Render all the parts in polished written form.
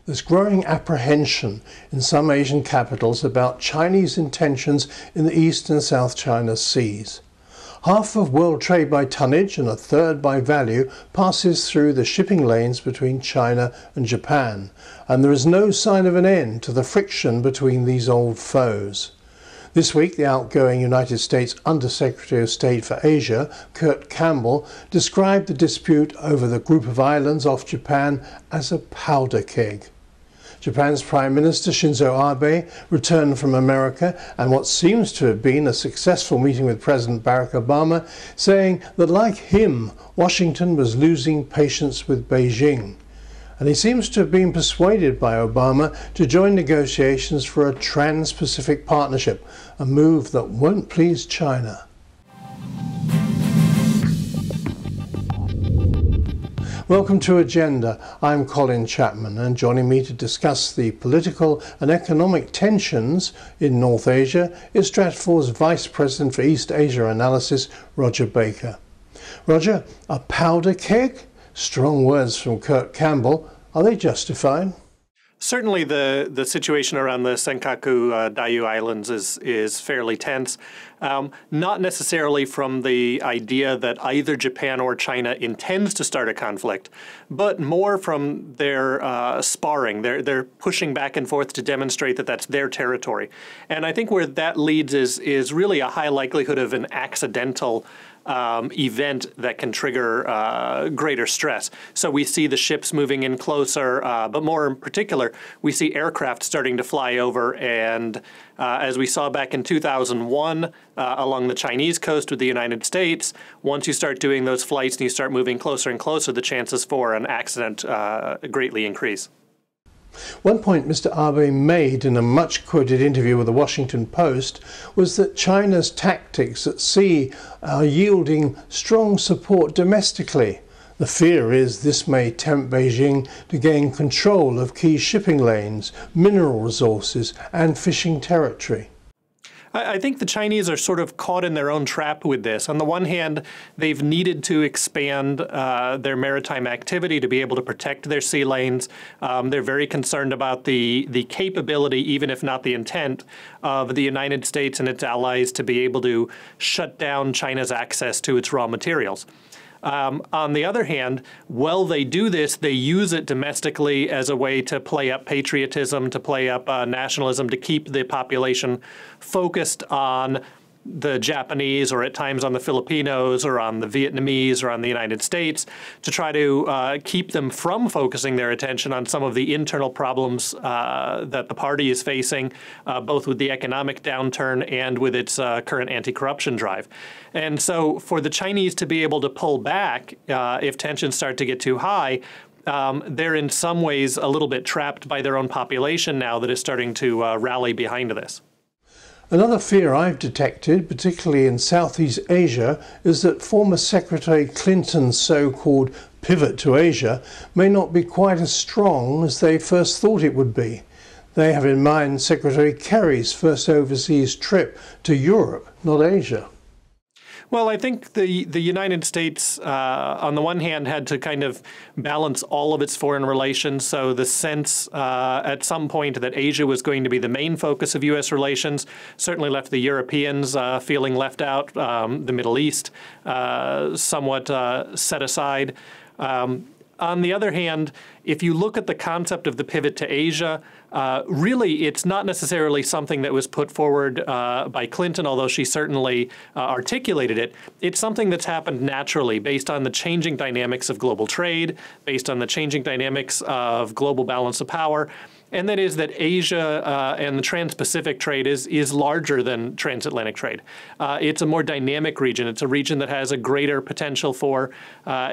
There's growing apprehension in some Asian capitals about Chinese intentions in the East and South China Seas. Half of world trade by tonnage and a third by value passes through the shipping lanes between China and Japan, and there is no sign of an end to the friction between these old foes. This week, the outgoing United States Undersecretary of State for Asia, Kurt Campbell, described the dispute over the group of islands off Japan as a powder keg. Japan's Prime Minister Shinzo Abe returned from America and what seems to have been a successful meeting with President Barack Obama, saying that like him, Washington was losing patience with Beijing. And he seems to have been persuaded by Obama to join negotiations for a Trans-Pacific Partnership, a move that won't please China. Welcome to Agenda. I'm Colin Chapman, and joining me to discuss the political and economic tensions in North Asia is Stratfor's Vice President for East Asia Analysis, Rodger Baker. Rodger, a powder keg? Strong words from Kurt Campbell. Are they justified? Certainly the situation around the Senkaku Diaoyu Islands is fairly tense. Not necessarily from the idea that either Japan or China intends to start a conflict, but more from their sparring. They're pushing back and forth to demonstrate that that's their territory. And I think where that leads is really a high likelihood of an accidental event that can trigger greater stress. So we see the ships moving in closer, but more in particular, we see aircraft starting to fly over. And as we saw back in 2001 along the Chinese coast with the United States, once you start doing those flights and you start moving closer and closer, the chances for an accident greatly increase. One point Mr. Abe made in a much-quoted interview with the Washington Post was that China's tactics at sea are yielding strong support domestically. The fear is this may tempt Beijing to gain control of key shipping lanes, mineral resources, and fishing territory. I think the Chinese are sort of caught in their own trap with this. On the one hand, they've needed to expand their maritime activity to be able to protect their sea lanes. They're very concerned about the capability, even if not the intent, of the United States and its allies to be able to shut down China's access to its raw materials. On the other hand, while they do this, they use it domestically as a way to play up patriotism, to play up nationalism, to keep the population focused on the Japanese or at times on the Filipinos or on the Vietnamese or on the United States, to try to keep them from focusing their attention on some of the internal problems that the party is facing, both with the economic downturn and with its current anti-corruption drive. And so for the Chinese to be able to pull back if tensions start to get too high, they're in some ways a little bit trapped by their own population now that is starting to rally behind this. Another fear I've detected, particularly in Southeast Asia, is that former Secretary Clinton's so-called pivot to Asia may not be quite as strong as they first thought it would be. They have in mind Secretary Kerry's first overseas trip to Europe, not Asia. Well, I think the United States, on the one hand, had to kind of balance all of its foreign relations. So the sense at some point that Asia was going to be the main focus of U.S. relations certainly left the Europeans feeling left out, the Middle East somewhat set aside. On the other hand, if you look at the concept of the pivot to Asia, really it's not necessarily something that was put forward by Clinton, although she certainly articulated it. It's something that's happened naturally based on the changing dynamics of global trade, based on the changing dynamics of global balance of power. And that is that Asia and the Trans-Pacific trade is larger than transatlantic trade. It's a more dynamic region. It's a region that has a greater potential for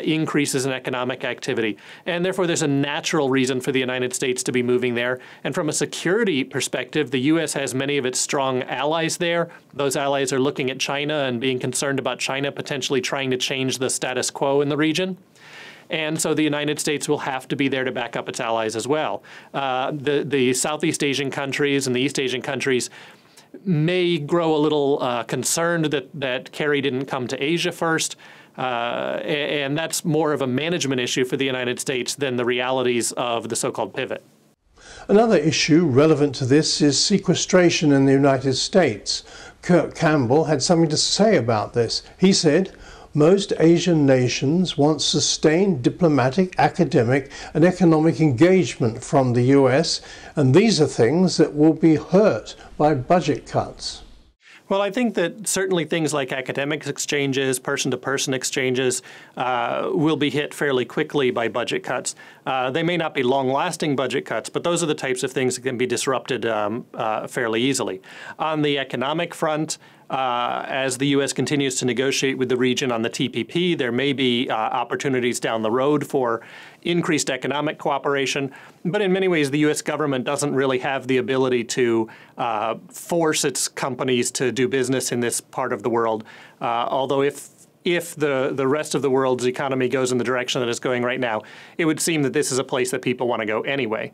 increases in economic activity. And therefore, there's a natural reason for the United States to be moving there. And from a security perspective, the U.S. has many of its strong allies there. Those allies are looking at China and being concerned about China potentially trying to change the status quo in the region. And so the United States will have to be there to back up its allies as well. The Southeast Asian countries and the East Asian countries may grow a little concerned that Kerry didn't come to Asia first. And that's more of a management issue for the United States than the realities of the so-called pivot. Another issue relevant to this is sequestration in the United States. Kurt Campbell had something to say about this. He said, "Most Asian nations want sustained diplomatic, academic and economic engagement from the US, and these are things that will be hurt by budget cuts." Well, I think that certainly things like academic exchanges, person-to-person exchanges will be hit fairly quickly by budget cuts. They may not be long-lasting budget cuts, but those are the types of things that can be disrupted fairly easily. On the economic front, as the U.S. continues to negotiate with the region on the TPP, there may be opportunities down the road for increased economic cooperation. But in many ways, the U.S. government doesn't really have the ability to force its companies to do business in this part of the world. Although if the rest of the world's economy goes in the direction that it's going right now, it would seem that this is a place that people want to go anyway.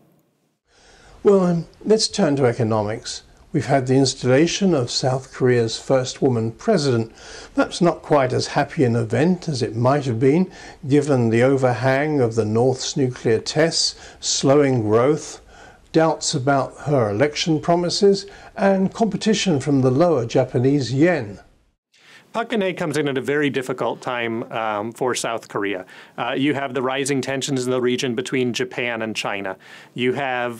Well, let's turn to economics. We've had the installation of South Korea's first woman president. Perhaps not quite as happy an event as it might have been, given the overhang of the North's nuclear tests, slowing growth, doubts about her election promises, and competition from the lower Japanese yen. Park Geun-hye comes in at a very difficult time for South Korea. You have the rising tensions in the region between Japan and China. You have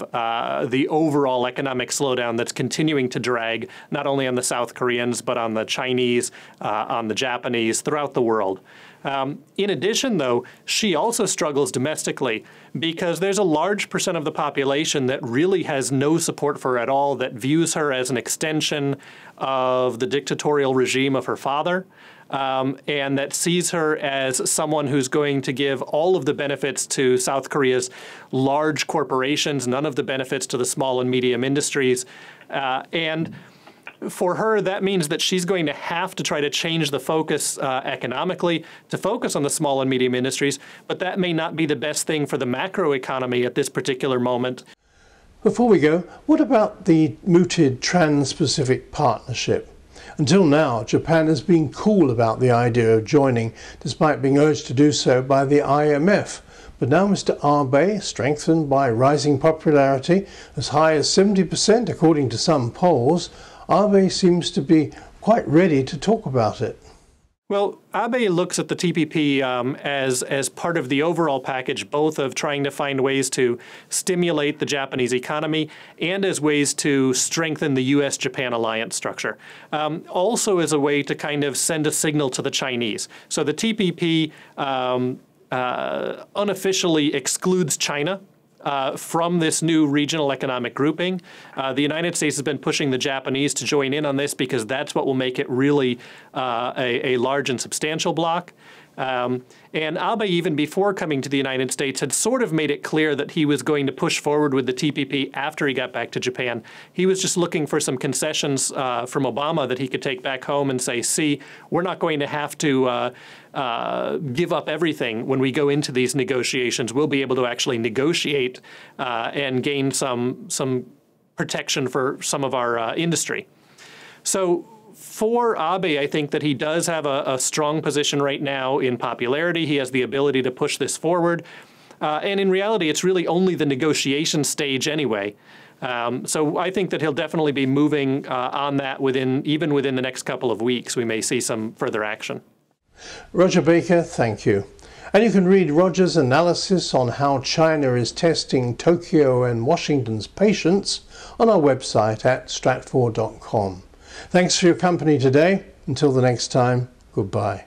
the overall economic slowdown that's continuing to drag not only on the South Koreans, but on the Chinese, on the Japanese, throughout the world. In addition, though, she also struggles domestically because there's a large percent of the population that really has no support for her at all, that views her as an extension of the dictatorial regime of her father, and that sees her as someone who's going to give all of the benefits to South Korea's large corporations, none of the benefits to the small and medium industries. And for her, that means that she's going to have to try to change the focus economically to focus on the small and medium industries, but that may not be the best thing for the macroeconomy at this particular moment. Before we go, what about the mooted Trans-Pacific Partnership? Until now, Japan has been cool about the idea of joining, despite being urged to do so by the IMF. But now Mr. Abe, strengthened by rising popularity, as high as 70% according to some polls, Abe seems to be quite ready to talk about it. Well, Abe looks at the TPP as part of the overall package, both of trying to find ways to stimulate the Japanese economy and as ways to strengthen the U.S.-Japan alliance structure. Also as a way to kind of send a signal to the Chinese. So the TPP unofficially excludes China from this new regional economic grouping. The United States has been pushing the Japanese to join in on this because that's what will make it really a large and substantial bloc. And Abe, even before coming to the United States, had sort of made it clear that he was going to push forward with the TPP after he got back to Japan. He was just looking for some concessions from Obama that he could take back home and say, see, we're not going to have to give up everything when we go into these negotiations. We'll be able to actually negotiate and gain some protection for some of our industry. So for Abe, I think that he does have a strong position right now in popularity. He has the ability to push this forward. And in reality, it's really only the negotiation stage anyway. So I think that he'll definitely be moving on that even within the next couple of weeks. We may see some further action. Rodger Baker, thank you. And you can read Rodger's analysis on how China is testing Tokyo and Washington's patience on our website at stratfor.com. Thanks for your company today. Until the next time, goodbye.